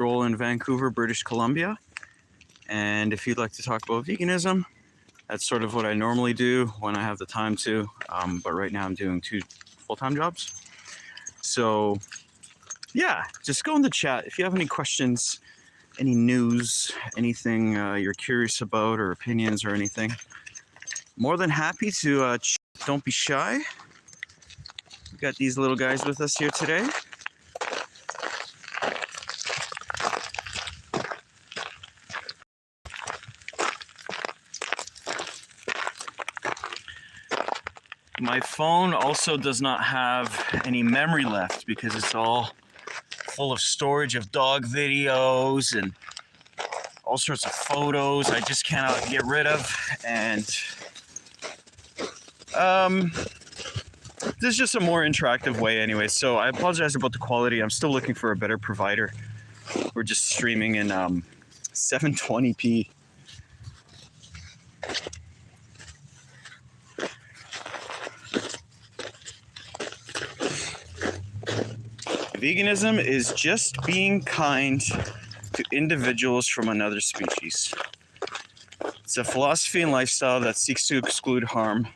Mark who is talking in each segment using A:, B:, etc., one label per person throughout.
A: role in Vancouver, British Columbia. And if you'd like to talk about veganism, that's sort of what I normally do when I have the time to. But right now I'm doing 2 full-time jobs. So yeah, just go in the chat. If you have any questions, any news, anything you're curious about or opinions or anything, more than happy to don't be shy. We got these little guys with us here today. My phone also does not have any memory left because it's all full of storage of dog videos and all sorts of photos I just cannot get rid of. And this is just a more interactive way anyway. So I apologize about the quality. I'm still looking for a better provider. We're just streaming in 720p. Veganism is just being kind to individuals from another species. It's a philosophy and lifestyle that seeks to exclude harm.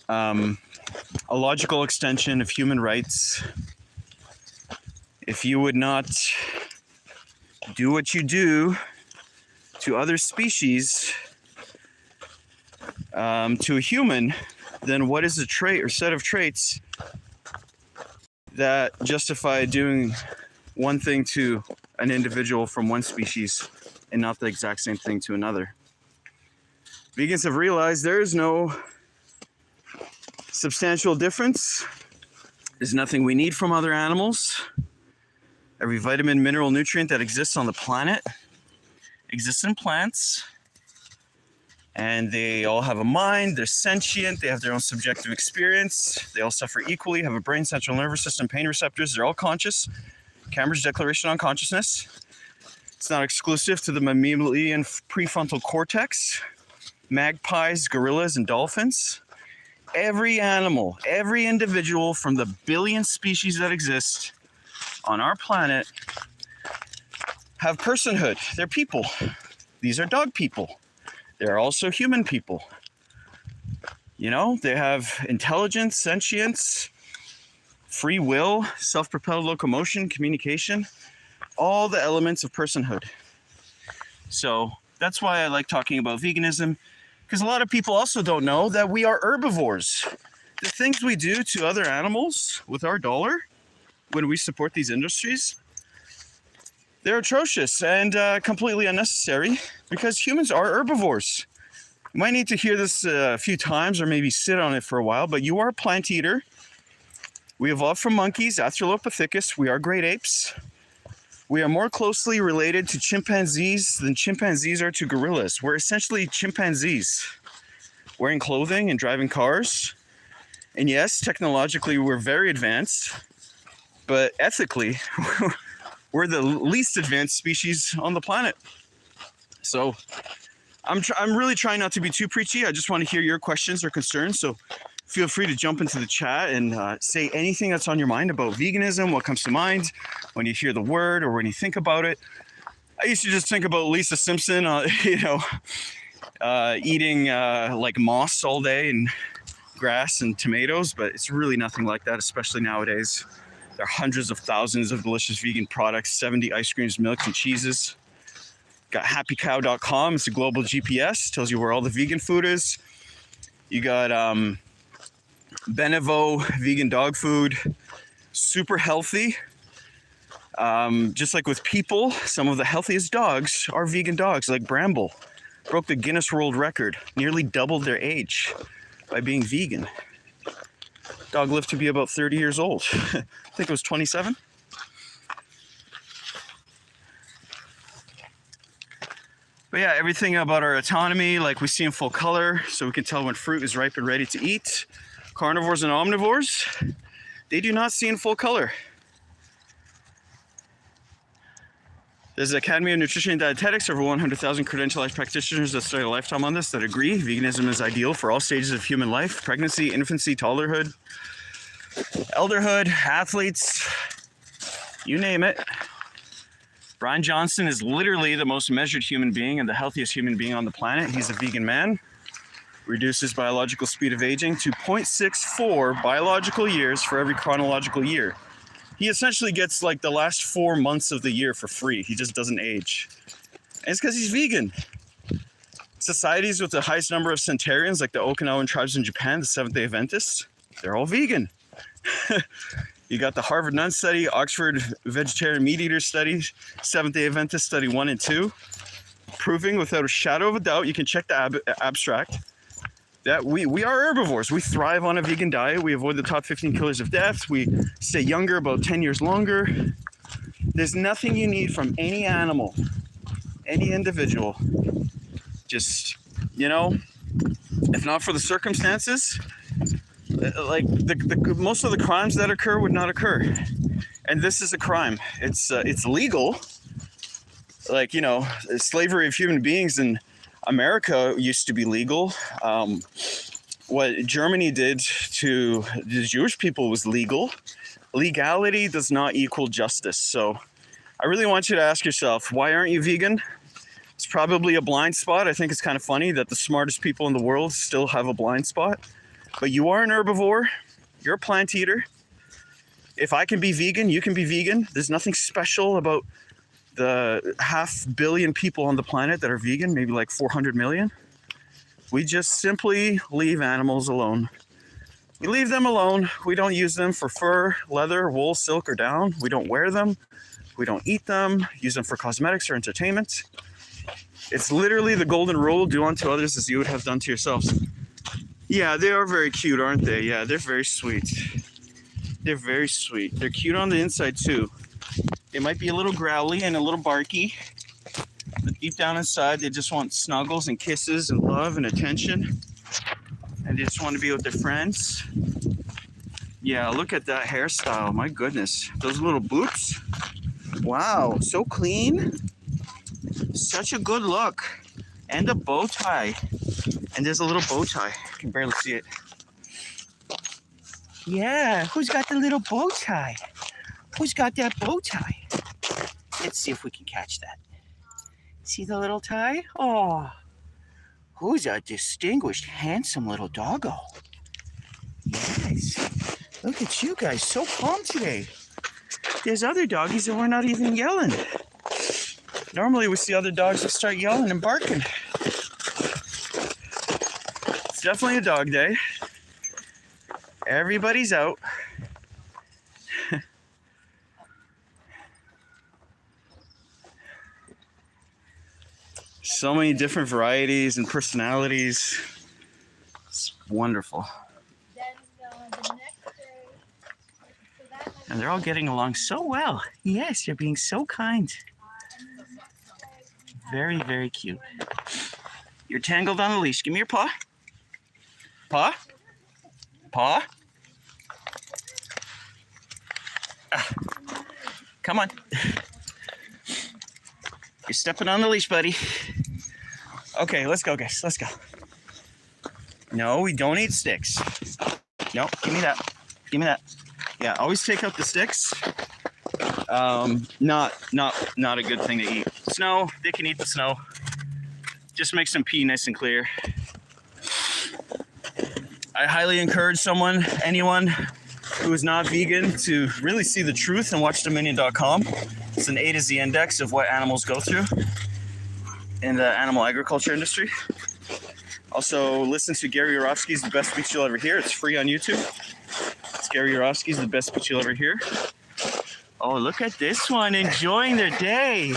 A: A logical extension of human rights. If you would not do what you do to other species, to a human, then what is a trait or set of traits that justify doing one thing to an individual from one species and not the exact same thing to another? Vegans have realized there is no substantial difference. There's nothing we need from other animals. Every vitamin, mineral, nutrient that exists on the planet exists in plants. And they all have a mind, they're sentient, they have their own subjective experience, they all suffer equally, have a brain, central nervous system, pain receptors, they're all conscious. Cambridge Declaration on Consciousness. It's not exclusive to the mammalian prefrontal cortex, magpies, gorillas, and dolphins. Every animal, every individual from the billion species that exist on our planet have personhood. They're people. These are dog people. They're also human people. You know, they have intelligence, sentience, free will, self-propelled locomotion, communication, all the elements of personhood. So that's why I like talking about veganism, because a lot of people also don't know that we are herbivores. The things we do to other animals with our dollar when we support these industries, they're atrocious and completely unnecessary because humans are herbivores. You might need to hear this a few times or maybe sit on it for a while, but you are a plant eater. We evolved from monkeys, Australopithecus. We are great apes. We are more closely related to chimpanzees than chimpanzees are to gorillas. We're essentially chimpanzees, wearing clothing and driving cars. And yes, technologically, we're very advanced, but ethically, we're the least advanced species on the planet. So I'm really trying not to be too preachy. I just want to hear your questions or concerns. So feel free to jump into the chat and say anything that's on your mind about veganism, what comes to mind when you hear the word or when you think about it. I used to just think about Lisa Simpson, eating like moss all day and grass and tomatoes, but it's really nothing like that, especially nowadays. There are hundreds of thousands of delicious vegan products, 70 ice creams, milks, and cheeses. Got happycow.com. It's a global GPS. Tells you where all the vegan food is. You got Benevo vegan dog food. Super healthy. Just like with people, some of the healthiest dogs are vegan dogs, like Bramble. Broke the Guinness World Record. Nearly doubled their age by being vegan. Dog lived to be about 30 years old. I think it was 27. But yeah, everything about our autonomy, like we see in full color, so we can tell when fruit is ripe and ready to eat. Carnivores and omnivores, they do not see in full color. There's the Academy of Nutrition and Dietetics, over 100,000 credentialized practitioners that study a lifetime on this that agree veganism is ideal for all stages of human life: pregnancy, infancy, toddlerhood, elderhood, athletes, you name it. Brian Johnson is literally the most measured human being and the healthiest human being on the planet. He's a vegan man. Reduces biological speed of aging to 0.64 biological years for every chronological year. He essentially gets like the last 4 months of the year for free. He just doesn't age. And it's because he's vegan. Societies with the highest number of centenarians, like the Okinawan tribes in Japan, the Seventh-day Adventists, they're all vegan. You got the Harvard Nun Study, Oxford Vegetarian Meat Eater Study, Seventh-day Adventist Study 1 and 2, proving without a shadow of a doubt, you can check the abstract, that we are herbivores. We thrive on a vegan diet. We avoid the top 15 killers of death. We stay younger, about 10 years longer. There's nothing you need from any animal, any individual. Just, you know, if not for the circumstances, like most of the crimes that occur would not occur. And this is a crime. It's legal. Like, you know, slavery of human beings in America used to be legal. What Germany did to the Jewish people was legal. Legality does not equal justice. So I really want you to ask yourself, why aren't you vegan? It's probably a blind spot. I think it's kind of funny that the smartest people in the world still have a blind spot. But you are an herbivore. You're a plant eater. If I can be vegan, you can be vegan. There's nothing special about the 500 million people on the planet that are vegan, maybe like 400 million. We just simply leave animals alone. We leave them alone. We don't use them for fur, leather, wool, silk, or down. We don't wear them. We don't eat them, use them for cosmetics or entertainment. It's literally the golden rule, do unto others as you would have done to yourselves. Yeah, they are very cute, aren't they? Yeah, they're very sweet. They're very sweet. They're cute on the inside too. They might be a little growly and a little barky, but deep down inside, they just want snuggles and kisses and love and attention. And they just want to be with their friends. Yeah, look at that hairstyle. My goodness. Those little boots. Wow, so clean. Such a good look. And a bow tie. And there's a little bow tie. You can barely see it. Yeah, who's got the little bow tie? Who's got that bow tie? Let's see if we can catch that. See the little tie? Oh, who's a distinguished, handsome little doggo? Yes. Look at you guys, so calm today. There's other doggies and we're not even yelling. Normally we see other dogs that start yelling and barking. It's definitely a dog day. Everybody's out. So many different varieties and personalities. It's wonderful. And they're all getting along so well. Yes, you're being so kind. Very, very cute. You're tangled on the leash. Give me your paw. Paw? Paw? Ah. Come on. You're stepping on the leash, buddy. Okay, let's go, guys. Let's go. No, we don't eat sticks. No, give me that. Give me that. Yeah, always take out the sticks. Not a good thing to eat. Snow, they can eat the snow. Just makes them pee nice and clear. I highly encourage anyone who is not vegan to really see the truth and watch Dominion.com. It's an A to Z index of what animals go through in the animal agriculture industry. Also, listen to Gary Yourofsky's The Best Speech You'll Ever Hear. It's free on YouTube. It's Gary Yourofsky's The Best Speech You'll Ever Hear. Oh, look at this one, enjoying their day.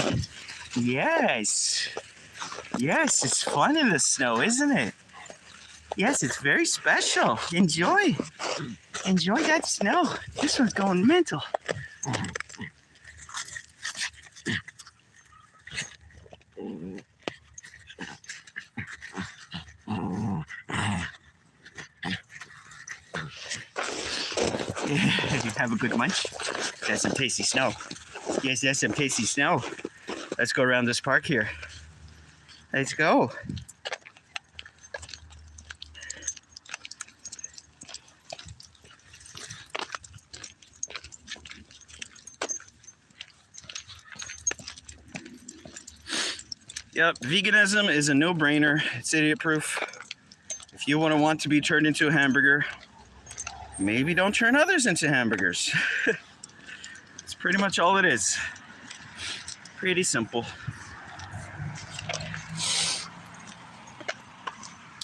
A: Yes. Yes, it's fun in the snow, isn't it? Yes, it's very special. Enjoy. Enjoy that snow. This one's going mental. Have a good munch. That's some tasty snow. Yes, that's some tasty snow. Let's go around this park here. Let's go. Yep, veganism is a no-brainer. It's idiot-proof. If you want to be turned into a hamburger, maybe don't turn others into hamburgers. It's pretty much all it is. Pretty simple.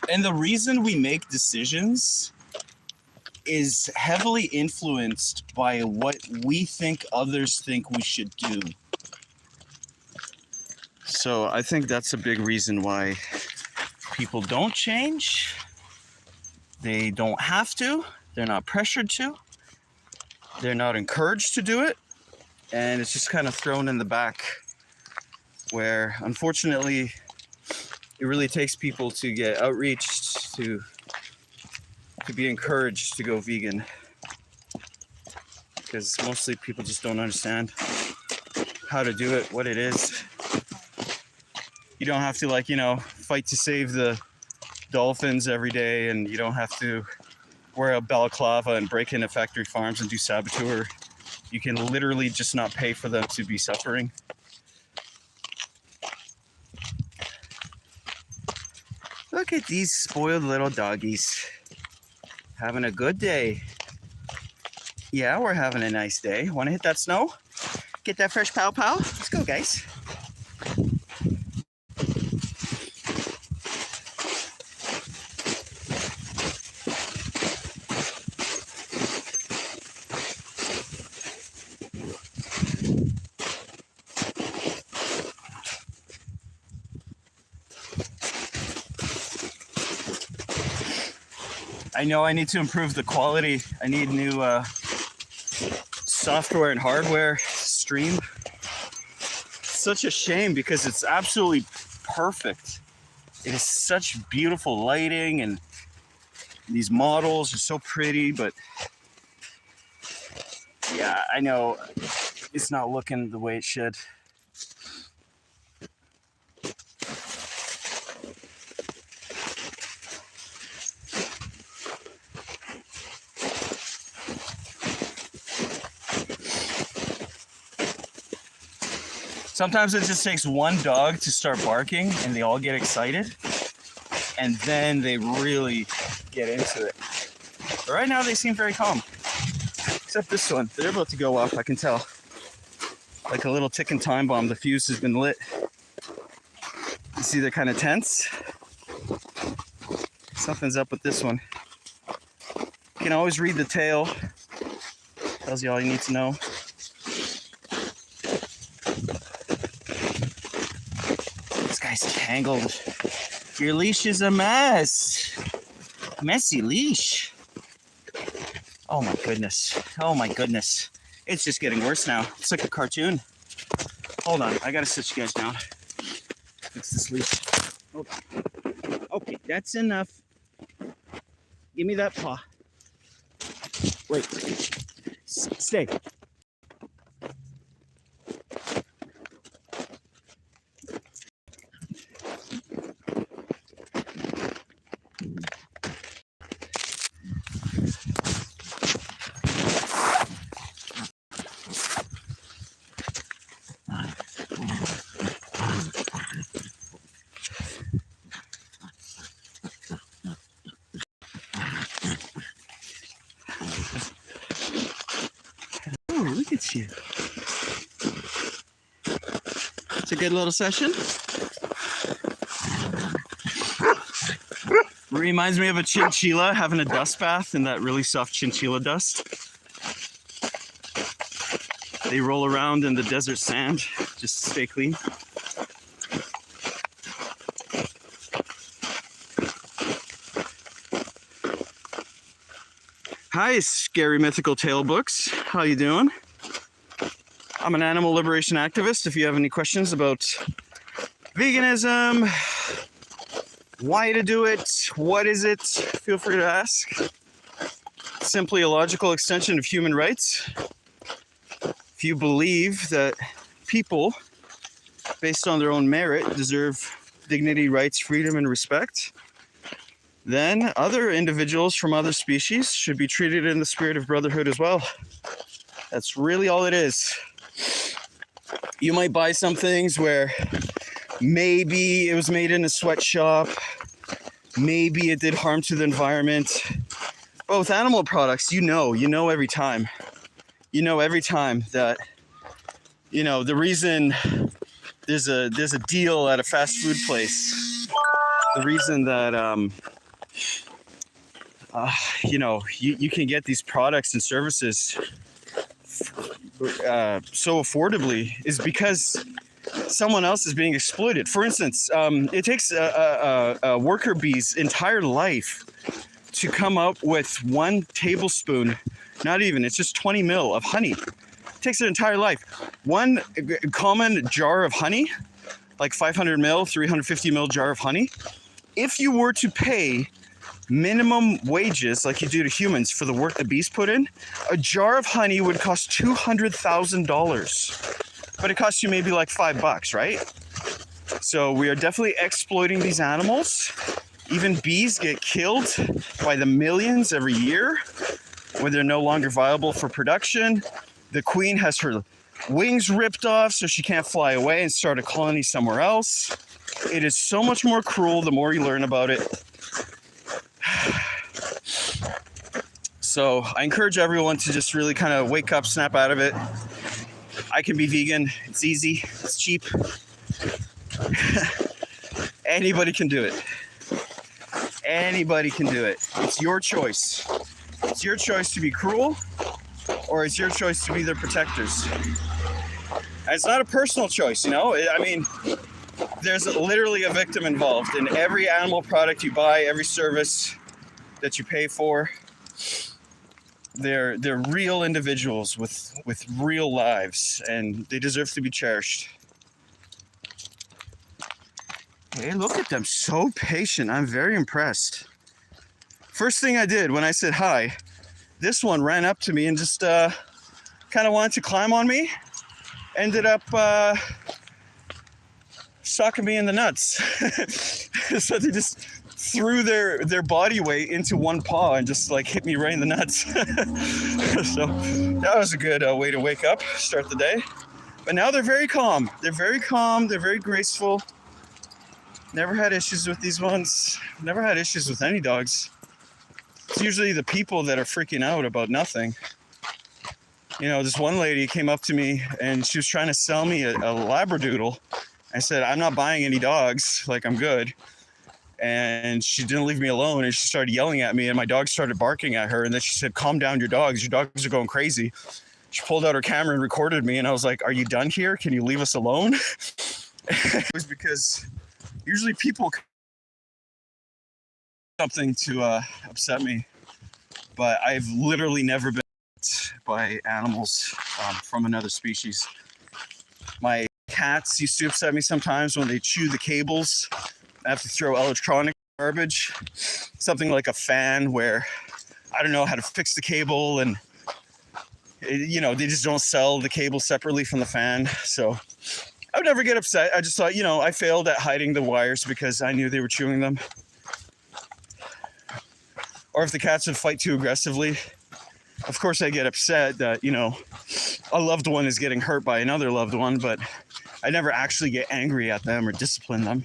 A: And the reason we make decisions is heavily influenced by what we think others think we should do. So I think that's a big reason why people don't change. They don't have to. They're not pressured to. They're not encouraged to do it. And it's just kind of thrown in the back where, unfortunately, it really takes people to get outreached, to be encouraged to go vegan. Because mostly people just don't understand how to do it, what it is. You don't have to, fight to save the dolphins every day, and you don't have to wear a balaclava and break into factory farms and do saboteur. You can literally just not pay for them to be suffering. Look at these spoiled little doggies. Having a good day. Yeah, we're having a nice day. Want to hit that snow? Get that fresh pow pow? Let's go, guys. I know I need to improve the quality. I need new software and hardware to stream. It's such a shame because it's absolutely perfect. It is such beautiful lighting and these models are so pretty, but yeah, I know it's not looking the way it should. Sometimes it just takes one dog to start barking and they all get excited and then they really get into it. But right now they seem very calm. Except this one. They're about to go off, I can tell. Like a little ticking time bomb. The fuse has been lit. You see they're kind of tense. Something's up with this one. You can always read the tail. Tells you all you need to know. Guy's tangled. Your leash is a mess. Messy leash. Oh my goodness. Oh my goodness. It's just getting worse now. It's like a cartoon. Hold on. I gotta sit you guys down. Fix this leash. Hold on. Okay, that's enough. Give me that paw. Wait. Stay. Look at you. It's a good little session. Reminds me of a chinchilla having a dust bath in that really soft chinchilla dust. They roll around in the desert sand just to stay clean. Hi, Scary Mythical Tale Books. How you doing? I'm an animal liberation activist. If you have any questions about veganism, why to do it, what is it, feel free to ask. It's simply a logical extension of human rights. If you believe that people, based on their own merit, deserve dignity, rights, freedom, and respect, then other individuals from other species should be treated in the spirit of brotherhood as well. That's really all it is. You might buy some things where Maybe it was made in a sweatshop. Maybe it did harm to the environment. But with animal products, you know every time. You know every time that, the reason there's a deal at a fast food place, the reason that, you can get these products and services so affordably is because someone else is being exploited. For instance, it takes a worker bee's entire life to come up with 1 tablespoon, not even, it's just 20 mil of honey. It takes an entire life. One common jar of honey, like 500 mil, 350 mil jar of honey, if you were to pay minimum wages like you do to humans for the work the bees put in, a jar of honey would cost $200,000. But it costs you maybe like $5, right? So we are definitely exploiting these animals. Even bees get killed by the millions every year when they're no longer viable for production. The queen has her wings ripped off so she can't fly away and start a colony somewhere else. It is so much more cruel the more you learn about it. So I encourage everyone to just really kind of wake up, snap out of it. I can be vegan. It's easy. It's cheap. Anybody can do it. Anybody can do it. It's your choice. It's your choice to be cruel, or it's your choice to be their protectors. And it's not a personal choice, I mean, there's literally a victim involved in every animal product you buy, every service that you pay for. They're real individuals with real lives, and they deserve to be cherished. Hey, look at them, so patient. I'm very impressed. First thing I did when I said hi, this one ran up to me and just kind of wanted to climb on me. Ended up sucking me in the nuts. So they just threw their body weight into one paw and just like hit me right in the nuts. So that was a good way to wake up, start the day. But now they're very calm. They're very calm. They're very graceful. Never had issues with these ones. Never had issues with any dogs. It's usually the people that are freaking out about nothing. This one lady came up to me and she was trying to sell me a Labradoodle. I said, I'm not buying any dogs. Like, I'm good. And she didn't leave me alone, and she started yelling at me, and my dog started barking at her. And then she said, calm down, your dogs are going crazy. She pulled out her camera and recorded me, and I was like, are you done here? Can you leave us alone? It was because usually people something to upset me, but I've literally never been hurt by animals from another species. My cats used to upset me sometimes when they chew the cables. I have to throw electronic garbage, something like a fan where I don't know how to fix the cable, and they just don't sell the cable separately from the fan. So I would never get upset. I just thought, I failed at hiding the wires because I knew they were chewing them. Or if the cats would fight too aggressively, of course I get upset that, a loved one is getting hurt by another loved one, but I never actually get angry at them or discipline them.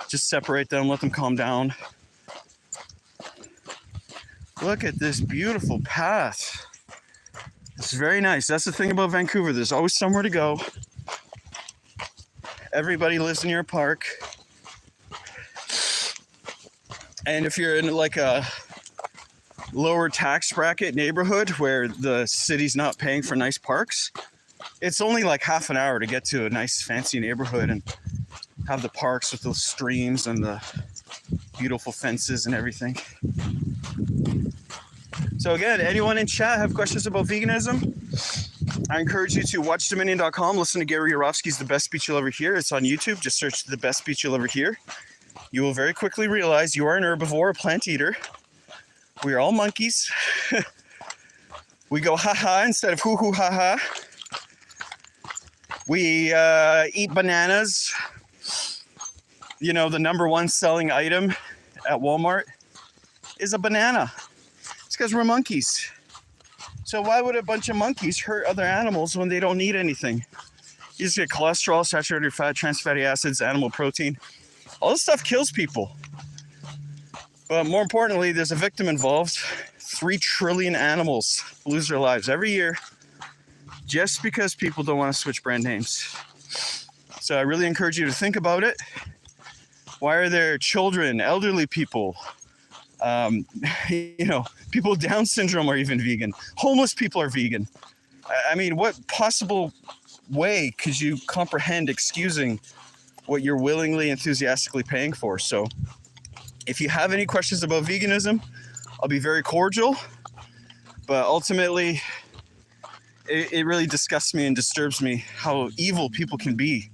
A: Just separate them, let them calm down. Look at this beautiful path. It's very nice. That's the thing about Vancouver. There's always somewhere to go. Everybody lives near a park. And if you're in like a lower tax bracket neighborhood where the city's not paying for nice parks, it's only like half an hour to get to a nice fancy neighborhood and have the parks with those streams and the beautiful fences and everything. So again, anyone in chat have questions about veganism? I encourage you to watch Dominion.com, listen to Gary Yourofsky's The Best Speech You'll Ever Hear. It's on YouTube. Just search The Best Speech You'll Ever Hear. You will very quickly realize you are an herbivore, a plant eater. We are all monkeys. We go ha-ha instead of hoo-hoo ha-ha. We eat bananas. The number one selling item at Walmart is a banana. It's because we're monkeys. So why would a bunch of monkeys hurt other animals when they don't need anything? You just get cholesterol, saturated fat, trans fatty acids, animal protein. All this stuff kills people. But more importantly, there's a victim involved. 3 trillion animals lose their lives every year just because people don't want to switch brand names. So I really encourage you to think about it. Why are there children, elderly people, people with Down syndrome are even vegan? Homeless people are vegan. I mean, what possible way could you comprehend excusing what you're willingly, enthusiastically paying for? So if you have any questions about veganism, I'll be very cordial. But ultimately, it really disgusts me and disturbs me how evil people can be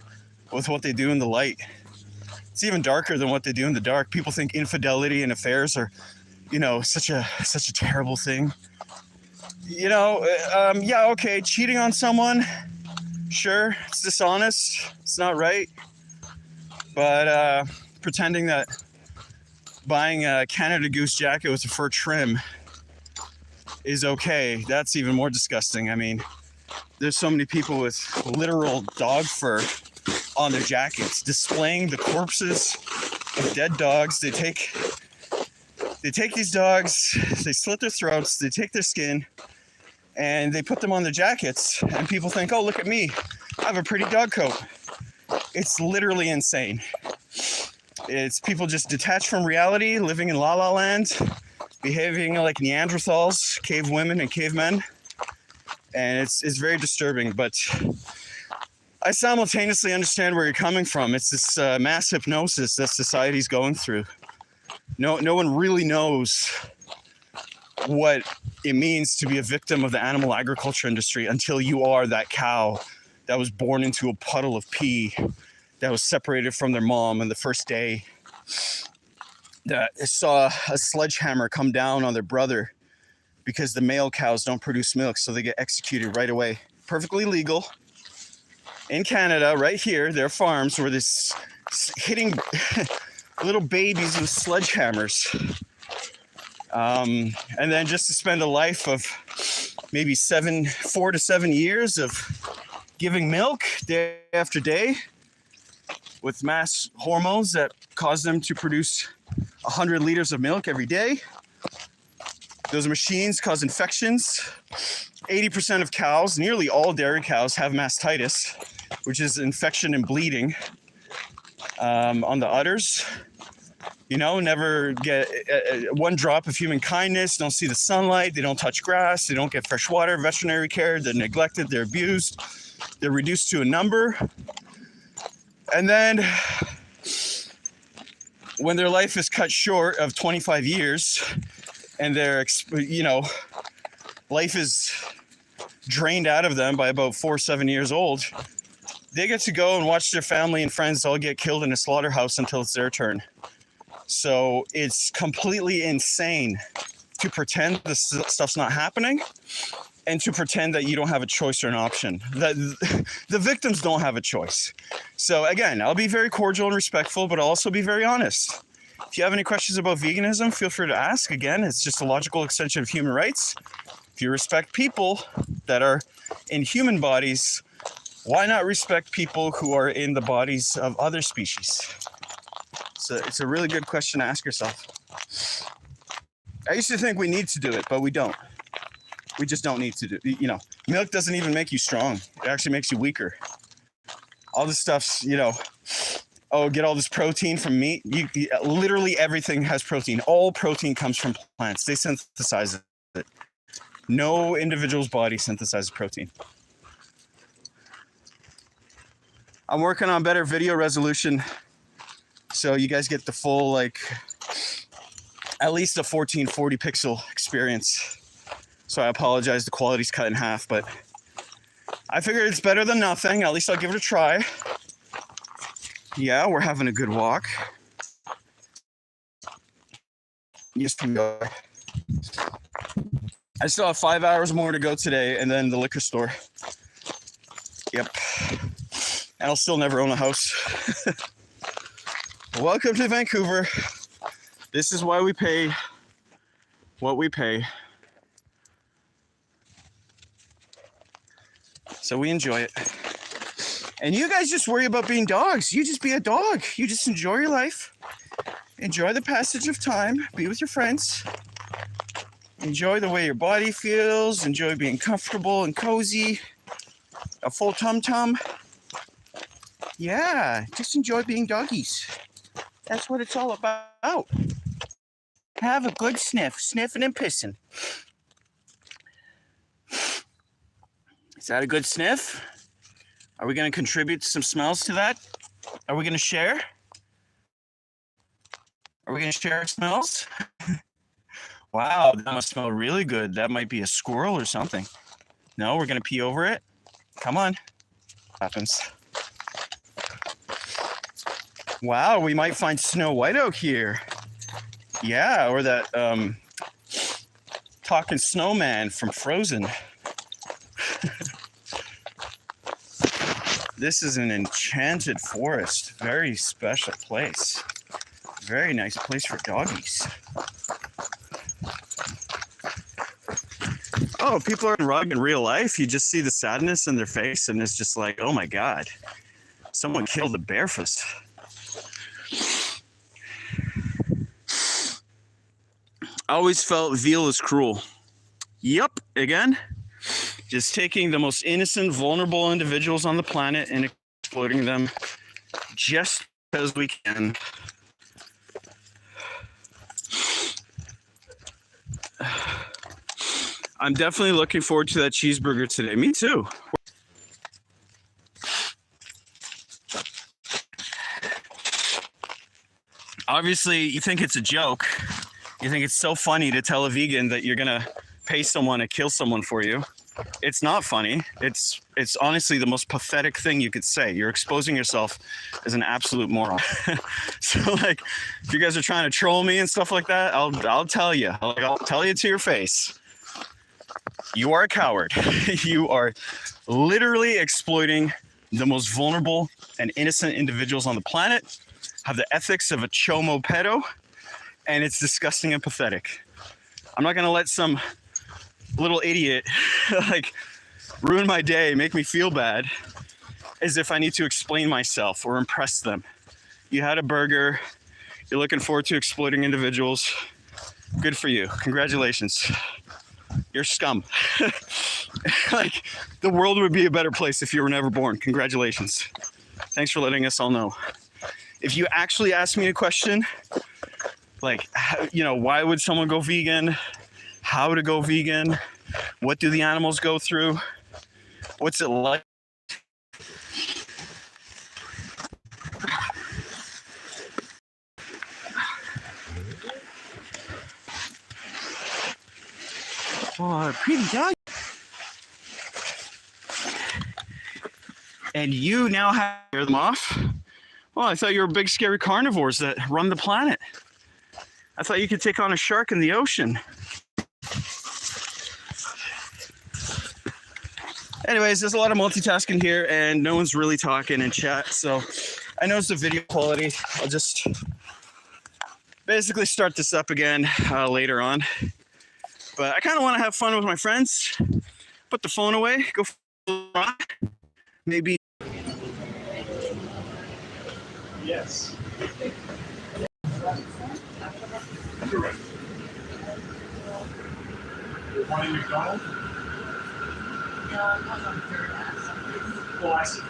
A: with what they do in the light. It's even darker than what they do in the dark. People think infidelity and affairs are, such a terrible thing. Okay, cheating on someone, sure, it's dishonest, it's not right. But pretending that buying a Canada Goose jacket with a fur trim is okay, that's even more disgusting. I mean, there's so many people with literal dog fur on their jackets, displaying the corpses of dead dogs. They take these dogs, they slit their throats, they take their skin, and they put them on their jackets, and people think, oh, look at me, I have a pretty dog coat. It's literally insane. It's people just detached from reality, living in la la land, behaving like Neanderthals, cave women and cavemen, and it's very disturbing. But I simultaneously understand where you're coming from. It's this mass hypnosis that society's going through. No one really knows what it means to be a victim of the animal agriculture industry until you are that cow that was born into a puddle of pee, that was separated from their mom on the first day, that saw a sledgehammer come down on their brother because the male cows don't produce milk, so they get executed right away. Perfectly legal. In Canada, right here, there are farms where this hitting little babies with sledgehammers. And then just to spend a life of maybe 4 to 7 years of giving milk day after day with mass hormones that cause them to produce 100 liters of milk every day. Those machines cause infections. 80% of cows, nearly all dairy cows, have mastitis, which is infection and bleeding on the udders. Never get one drop of human kindness, don't see the sunlight, they don't touch grass, they don't get fresh water, veterinary care, they're neglected, they're abused, they're reduced to a number. And then when their life is cut short of 25 years and their, life is drained out of them by about 4 or 7 years old, they get to go and watch their family and friends all get killed in a slaughterhouse until it's their turn. So it's completely insane to pretend this stuff's not happening and to pretend that you don't have a choice or an option. The victims don't have a choice. So again, I'll be very cordial and respectful, but I'll also be very honest. If you have any questions about veganism, feel free to ask. Again, it's just a logical extension of human rights. If you respect people that are in human bodies, why not respect people who are in the bodies of other species? So it's a really good question to ask yourself. I used to think we need to do it, but we don't. We just don't need to do it. Milk doesn't even make you strong. It actually makes you weaker. All this stuff's, get all this protein from meat. Literally everything has protein. All protein comes from plants. They synthesize it. No individual's body synthesizes protein. I'm working on better video resolution, so you guys get the full, at least a 1440 pixel experience. So I apologize, the quality's cut in half, but I figured it's better than nothing. At least I'll give it a try. Yeah, we're having a good walk. Yes, we are. I still have 5 hours more to go today, and then the liquor store. Yep. And I'll still never own a house. Welcome to Vancouver. This is why we pay what we pay. So we enjoy it. And you guys just worry about being dogs. You just be a dog. You just enjoy your life. Enjoy the passage of time. Be with your friends. Enjoy the way your body feels. Enjoy being comfortable and cozy. A full tum-tum. Yeah, just enjoy being doggies. That's what it's all about. Have a good sniff. Sniffing and pissing. Is that a good sniff? Are we going to contribute some smells to that? Are we going to share? Are we going to share our smells? Wow, that must smell really good. That might be a squirrel or something. No, we're going to pee over it. Come on. Happens. Wow, we might find Snow White out here. Yeah, or that talking snowman from Frozen. This is an enchanted forest. Very special place. Very nice place for doggies. Oh, people are in real life. You just see the sadness in their face, and it's just like, oh my God, someone killed a bear for us. I always felt veal is cruel. Yep, again. Just taking the most innocent, vulnerable individuals on the planet and exploiting them just because we can. I'm definitely looking forward to that cheeseburger today. Me too. Obviously, you think it's a joke. You think it's so funny to tell a vegan that you're going to pay someone to kill someone for you. It's not funny. It's honestly the most pathetic thing you could say. You're exposing yourself as an absolute moron. So like, if you guys are trying to troll me and stuff like that, I'll tell you. I'll tell you to your face. You are a coward. You are literally exploiting the most vulnerable and innocent individuals on the planet, have the ethics of a chomo pedo, and it's disgusting and pathetic. I'm not going to let some little idiot like ruin my day, make me feel bad as if I need to explain myself or impress them. You had a burger. You're looking forward to exploiting individuals. Good for you. Congratulations. You're scum. Like, the world would be a better place if you were never born. Congratulations. Thanks for letting us all know. If you actually ask me a question, like, you know, why would someone go vegan? How to go vegan? What do the animals go through? What's it like? Oh, pretty dog. And you now have to scare them off? Well, I thought you were big, scary carnivores that run the planet. I thought you could take on a shark in the ocean. Anyways, there's a lot of multitasking here, and no one's really talking in chat, so I know it's the video quality. I'll just basically start this up again later on. But I kind of want to have fun with my friends. Put the phone away, go for a rock. Maybe. Yes. You're right. Wanting McDonald's? No, I'm not on third ass. Oh, I see.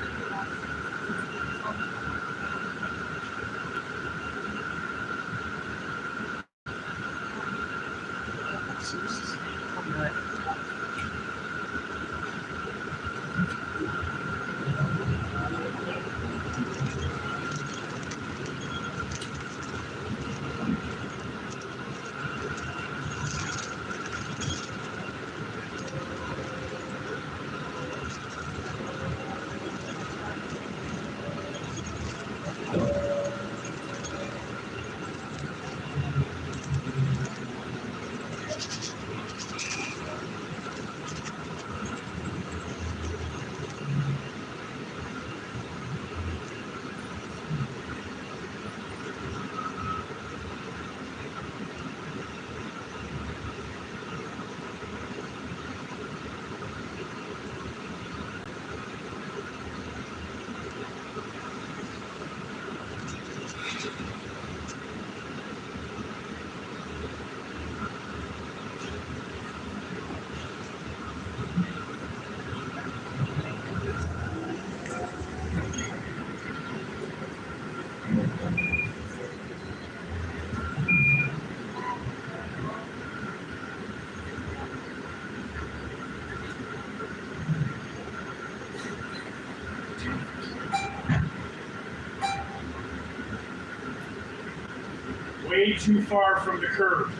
B: way too far from the curb.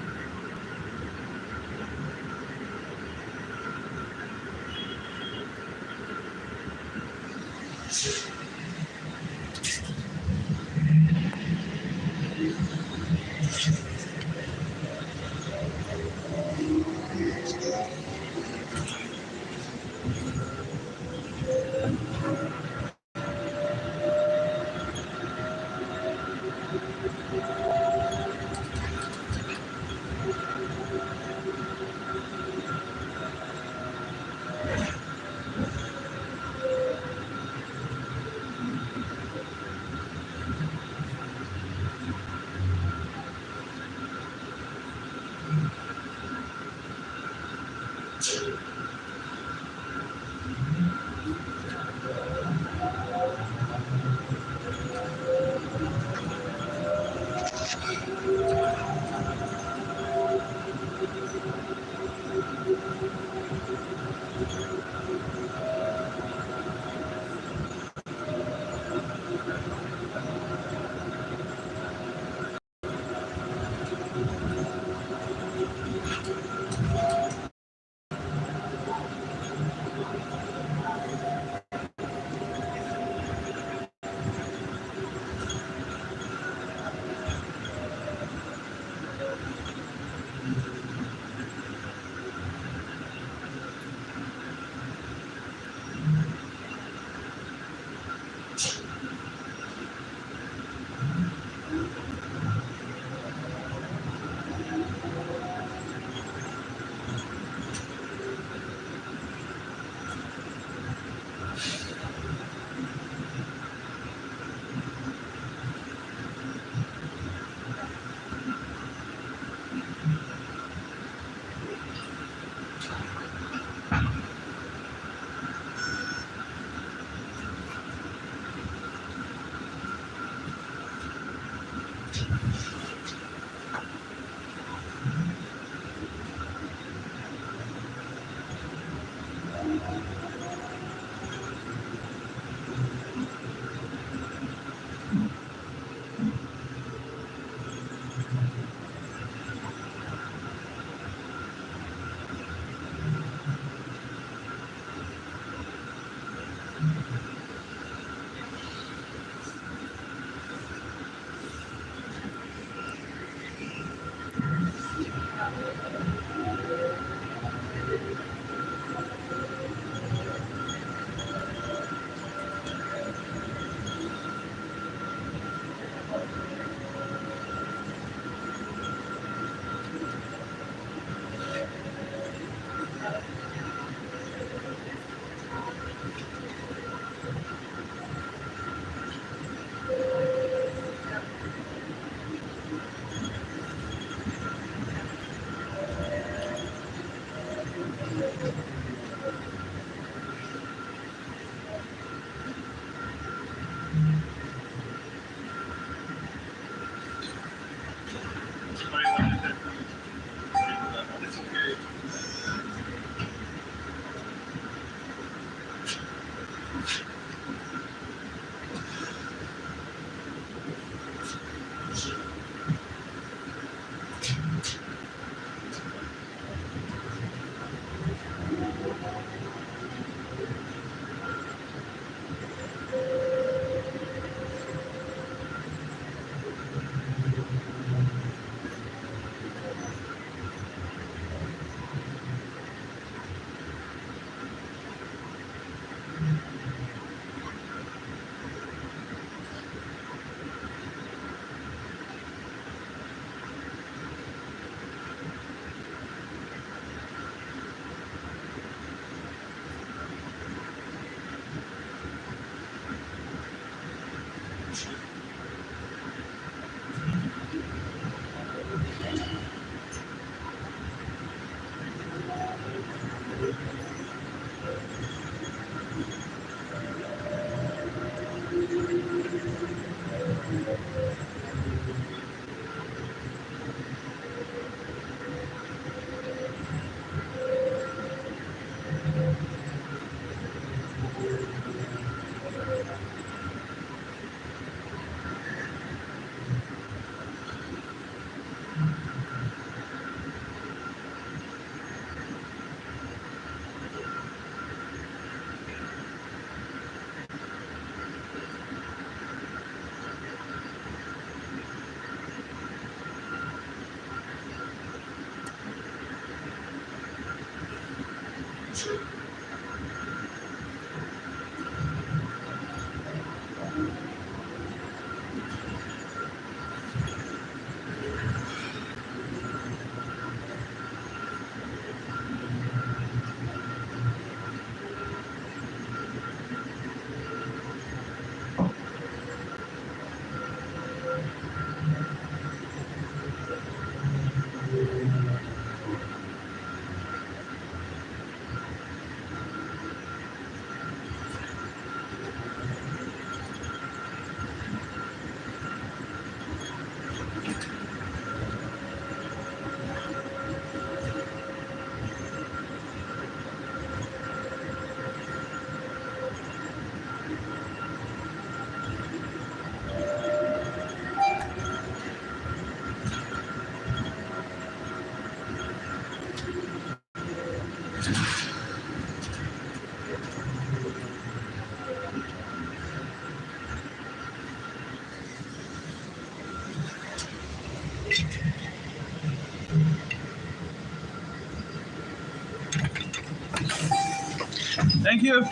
B: Thank you.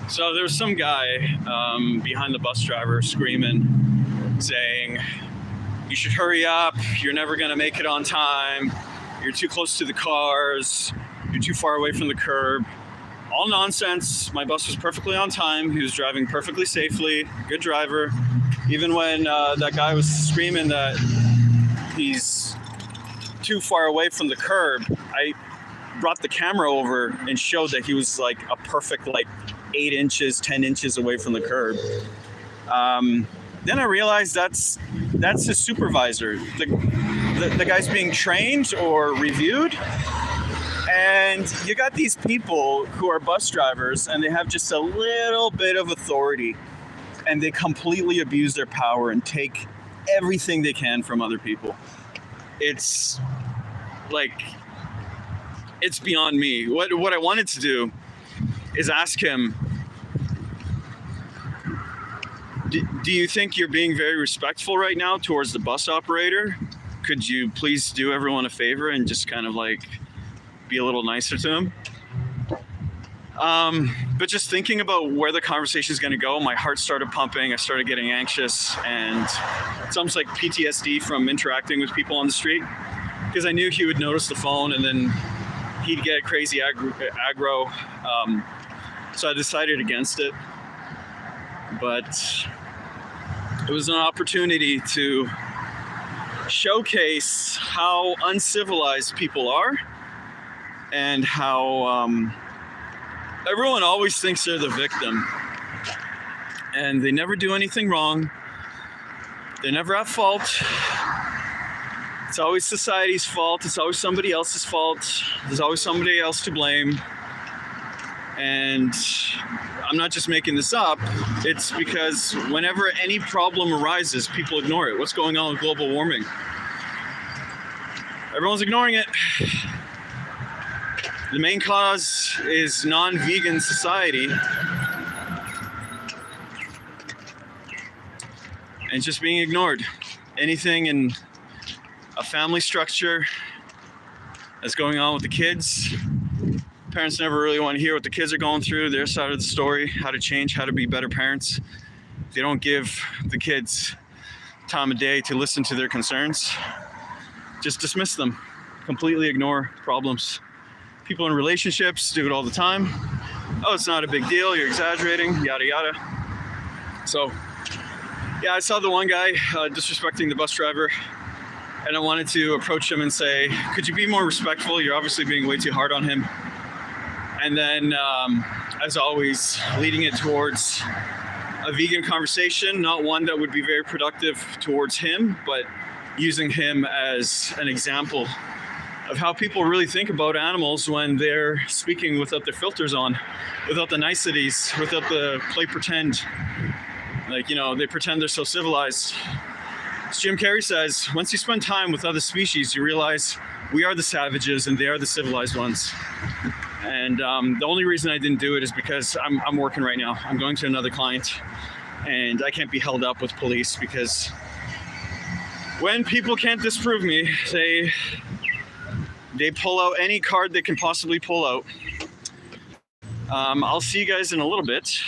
A: So there was some guy behind the bus driver screaming, saying, "You should hurry up. You're never going to make it on time. You're too close to the cars. You're too far away from the curb." All nonsense. My bus was perfectly on time. He was driving perfectly safely. Good driver. Even when that guy was screaming that he's too far away from the curb, I brought the camera over and showed that he was like a perfect 8 inches, 10 inches away from the curb. Then I realized that's his supervisor. The guy's being trained or reviewed. And you got these people who are bus drivers and they have just a little bit of authority and they completely abuse their power and take everything they can from other people. It's beyond me. What I wanted to do is ask him, do you think you're being very respectful right now towards the bus operator? Could you please do everyone a favor and just kind of be a little nicer to him? But just thinking about where the conversation is going to go, my heart started pumping. I started getting anxious, and it's almost like PTSD from interacting with people on the street, because I knew he would notice the phone and then he'd get crazy aggro. So I decided against it. But it was an opportunity to showcase how uncivilized people are and how everyone always thinks they're the victim, and they never do anything wrong. They're never at fault. It's always society's fault. It's always somebody else's fault. There's always somebody else to blame. And I'm not just making this up. It's because whenever any problem arises, people ignore it. What's going on with global warming? Everyone's ignoring it. The main cause is non-vegan society. And it's just being ignored. Anything in a family structure that's going on with the kids, parents never really want to hear what the kids are going through, their side of the story, how to change, how to be better parents. They don't give the kids time of day to listen to their concerns. Just dismiss them, completely ignore problems. People in relationships do it all the time. Oh, it's not a big deal, you're exaggerating, yada yada. So, yeah, I saw the one guy disrespecting the bus driver, and I wanted to approach him and say, could you be more respectful? You're obviously being way too hard on him. And then, as always, leading it towards a vegan conversation, not one that would be very productive towards him, but using him as an example of how people really think about animals when they're speaking without their filters on, without the niceties, without the play pretend. They pretend they're so civilized. As Jim Carrey says, once you spend time with other species, you realize we are the savages and they are the civilized ones. And the only reason I didn't do it is because I'm working right now. I'm going to another client, and I can't be held up with police, because when people can't disprove me, they pull out any card they can possibly pull out. I'll see you guys in a little bit.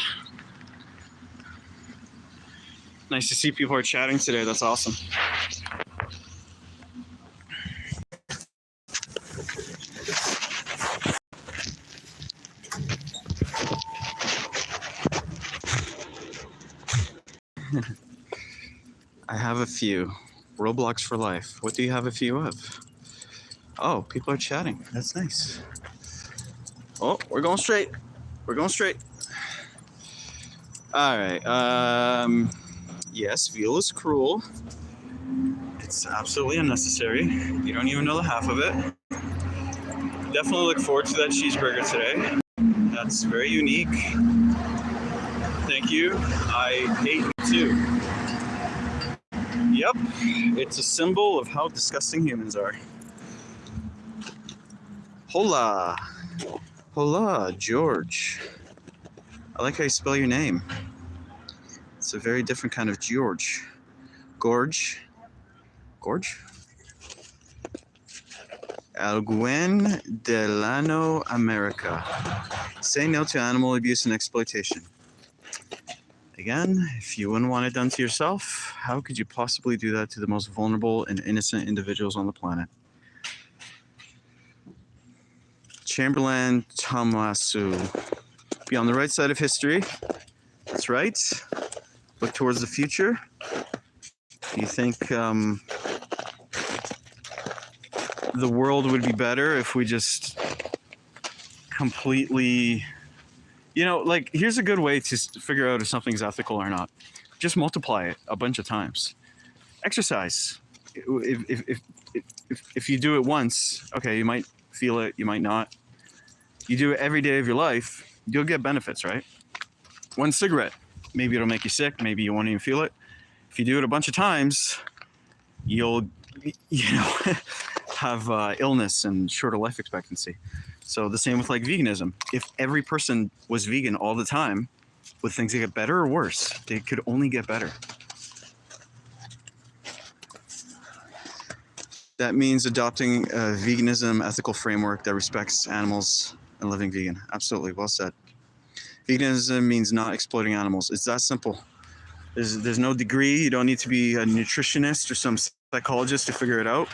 A: Nice to see people are chatting today. That's awesome. I have a few. Roblox for life. What do you have a few of? Oh, people are chatting. That's nice. Oh, we're going straight. We're going straight. All right. Yes, veal is cruel. It's absolutely unnecessary. You don't even know the half of it. Definitely look forward to that cheeseburger today. That's very unique. Thank you. I hate you too. Yep, it's a symbol of how disgusting humans are. Hola. Hola, George. I like how you spell your name. It's a very different kind of George. Gorge? Gorge? Alguen Delano America. Say no to animal abuse and exploitation. Again, if you wouldn't want it done to yourself, how could you possibly do that to the most vulnerable and innocent individuals on the planet? Chamberlain Tamasu. Be on the right side of history. That's right. Look towards the future. You think the world would be better if we just completely, like, here's a good way to figure out if something's ethical or not. Just multiply it a bunch of times. Exercise. If you do it once, okay, you might feel it, you might not. You do it every day of your life, you'll get benefits, right? One cigarette, maybe it'll make you sick, maybe you won't even feel it. If you do it a bunch of times, you'll, have illness and shorter life expectancy. So the same with like veganism. If every person was vegan all the time, would things get better or worse? They could only get better. That means adopting a veganism ethical framework that respects animals and living vegan. Absolutely, well said. Veganism means not exploiting animals. It's that simple. There's no degree. You don't need to be a nutritionist or some psychologist to figure it out.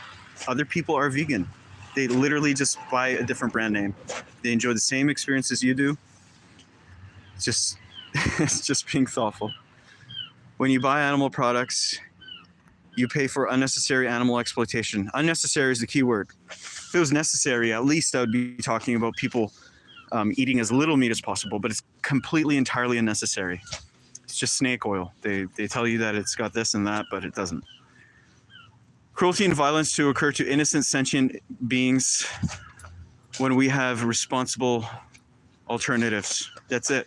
A: Other people are vegan. They literally just buy a different brand name. They enjoy the same experiences you do. It's just being thoughtful. When you buy animal products, you pay for unnecessary animal exploitation. Unnecessary is the key word. If it was necessary, at least I would be talking about people eating as little meat as possible, but it's completely, entirely unnecessary. It's just snake oil. They tell you that it's got this and that, but it doesn't. Cruelty and violence to occur to innocent sentient beings when we have responsible alternatives. That's it.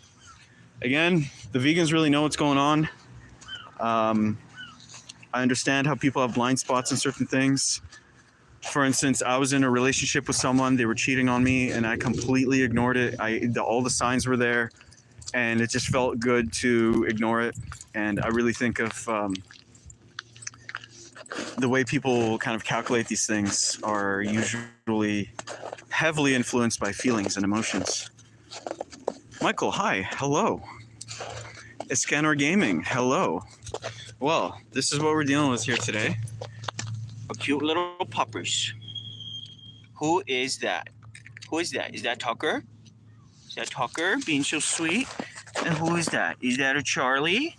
A: Again, the vegans really know what's going on. I understand how people have blind spots in certain things. For instance, I was in a relationship with someone, they were cheating on me, and I completely ignored it. All the signs were there, and it just felt good to ignore it. And I really think of the way people kind of calculate these things are usually heavily influenced by feelings and emotions. Michael, hi, hello. Escanor Gaming, hello. Well, this is what we're dealing with here today. A cute little puppers. Who is that? Who is that? Is that Tucker? Is that Tucker being so sweet? And who is that? Is that a Charlie?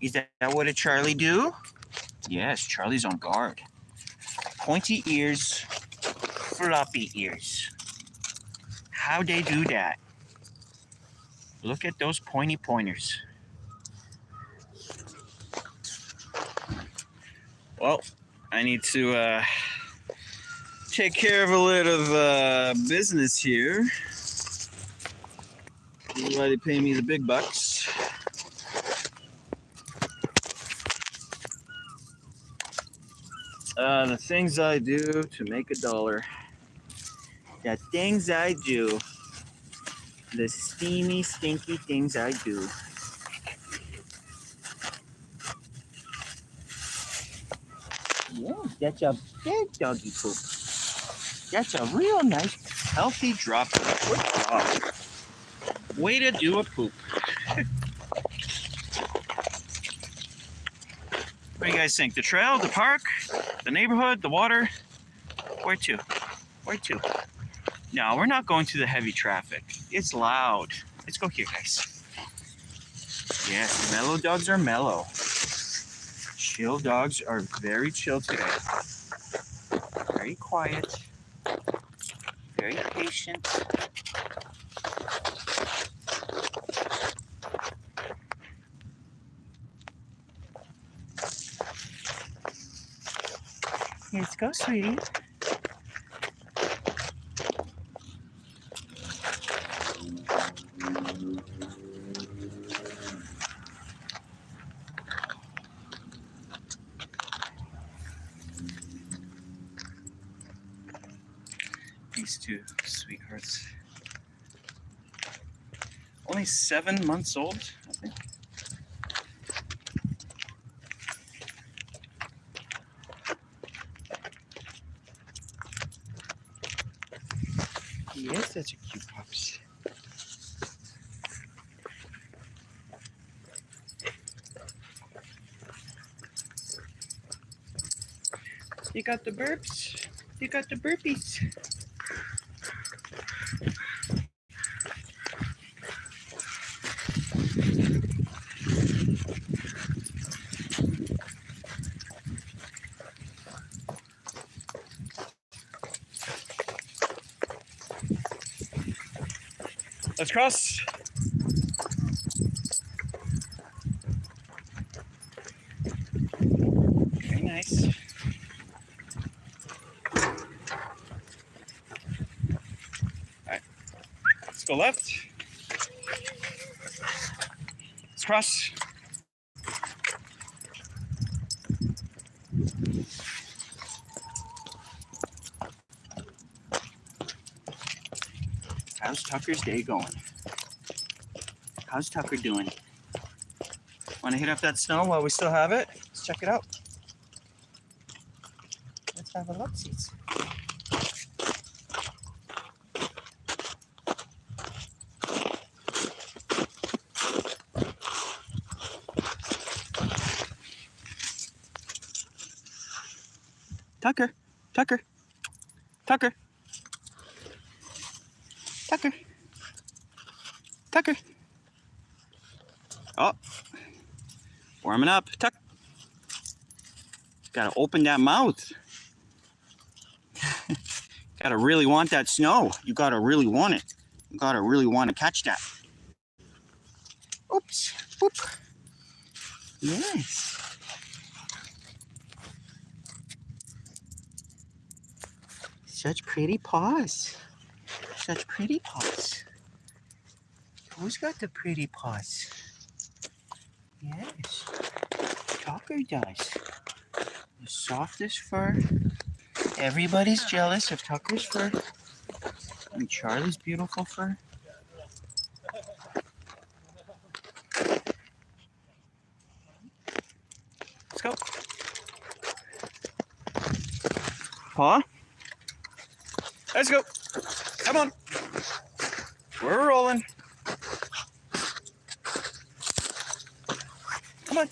A: Is that what a Charlie do? Yes, Charlie's on guard. Pointy ears, floppy ears. How they do that? Look at those pointy pointers. Well, I need to take care of a little business here. This is why they pay me the big bucks. The things I do to make $1. The things I do. The steamy, stinky things I do. Yeah, that's a big doggy poop. That's a real nice, healthy drop. Good job. Way to do a poop. What do you guys think? The trail, the park, the neighborhood, the water? Where to? Where to? No, we're not going to the heavy traffic. It's loud. Let's go here, guys. Yes, mellow dogs are mellow. Chill dogs are very chill today. Very quiet. Very patient. Let's go, sweetie. These two sweethearts. Only 7 months old, I think. Yes, that's a cute pups. You got the burps. You got the burpees. Let's cross. Very nice. Alright. Let's go left. Let's cross. How's Tucker's day going? How's Tucker doing? Want to hit up that snow while we still have it? Let's check it out. Let's have a look-see. Tucker, Tucker, Tucker, Tucker, Tucker. Oh, warming up. Tuck. Gotta open that mouth. Gotta really want that snow. You gotta really want it. You gotta really want to catch that. Oops. Oop. Yes. Such pretty paws. Such pretty paws. Who's got the pretty paws? Yes. Tucker does. The softest fur. Everybody's jealous of Tucker's fur. And Charlie's beautiful fur. Let's go. Paw. Let's go. Come on. We're rolling. Come on.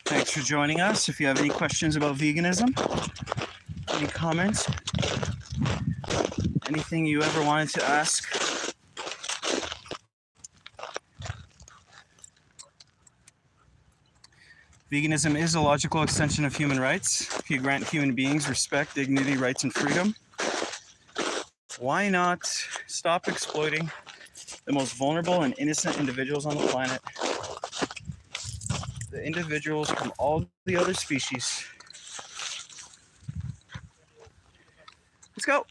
A: Thanks for joining us. If you have any questions about veganism, any comments, anything you ever wanted to ask, veganism is a logical extension of human rights. If you grant human beings respect, dignity, rights, and freedom, why not stop exploiting the most vulnerable and innocent individuals on the planet? The individuals from all the other species. Let's go.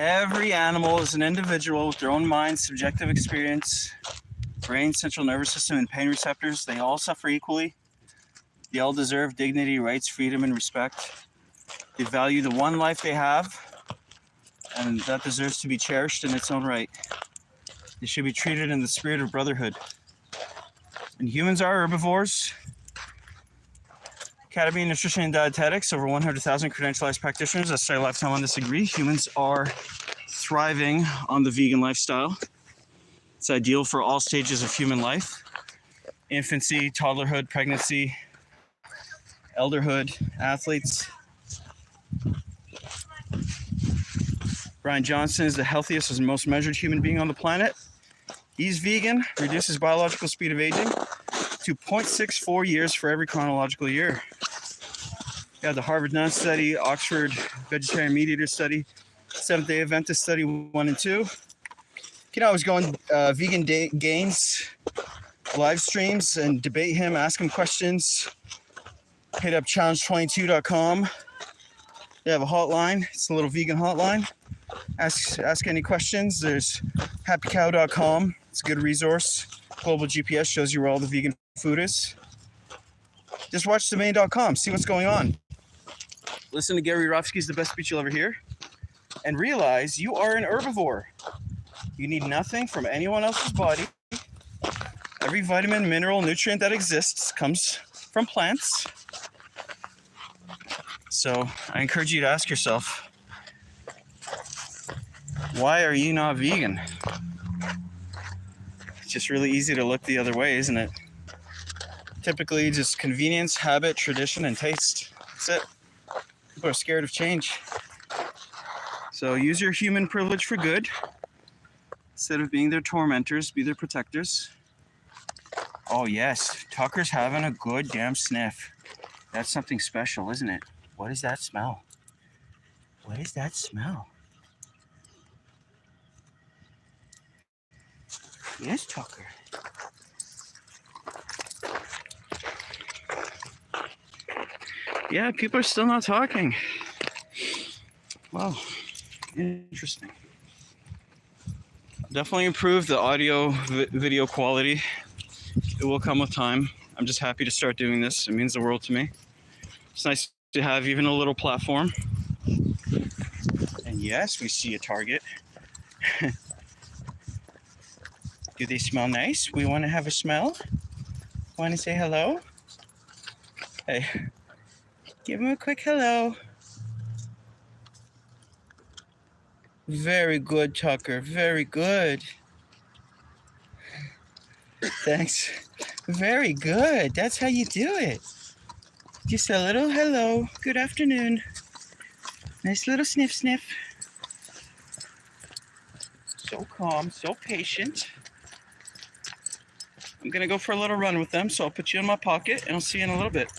A: Every animal is an individual with their own mind, subjective experience, brain, central nervous system, and pain receptors. They all suffer equally. They all deserve dignity, rights, freedom, and respect. They value the one life they have, and that deserves to be cherished in its own right. They should be treated in the spirit of brotherhood. And humans are herbivores. Academy of Nutrition and Dietetics, over 100,000 credentialized practitioners that stay a lifetime on this agree. Humans are thriving on the vegan lifestyle. It's ideal for all stages of human life: infancy, toddlerhood, pregnancy, elderhood, athletes. Brian Johnson is the healthiest and most measured human being on the planet. He's vegan, reduces biological speed of aging to 0.64 years for every chronological year. You have the Harvard Nun study, Oxford Vegetarian Meat Eater study, Seventh-day Adventist study 1 and 2. You can always go on Vegan Gains live streams and debate him, ask him questions. Hit up challenge22.com. They have a hotline. It's a little vegan hotline. Ask any questions. There's happycow.com. It's a good resource. Global GPS shows you where all the vegan food is. Just watch domain.com. See what's going on. Listen to Gary Rofsky's The Best Speech You'll Ever Hear. And realize you are an herbivore. You need nothing from anyone else's body. Every vitamin, mineral, nutrient that exists comes from plants. So I encourage you to ask yourself, why are you not vegan? It's just really easy to look the other way, isn't it? Typically just convenience, habit, tradition, and taste. That's it. People are scared of change. So use your human privilege for good. Instead of being their tormentors, be their protectors. Oh yes, Tucker's having a good damn sniff. That's something special, isn't it? What is that smell? What is that smell? Yes, Tucker. Yeah, people are still not talking. Wow, interesting. Definitely improve the audio video quality. It will come with time. I'm just happy to start doing this. It means the world to me. It's nice to have even a little platform. And yes, we see a target. Do they smell nice? We want to have a smell? Want to say hello? Hey, give them a quick hello. Very good, Tucker. Very good. Thanks. Very good. That's how you do it. Just a little hello. Good afternoon. Nice little sniff sniff. So calm, so patient. I'm gonna go for a little run with them, so I'll put you in my pocket and I'll see you in a little bit.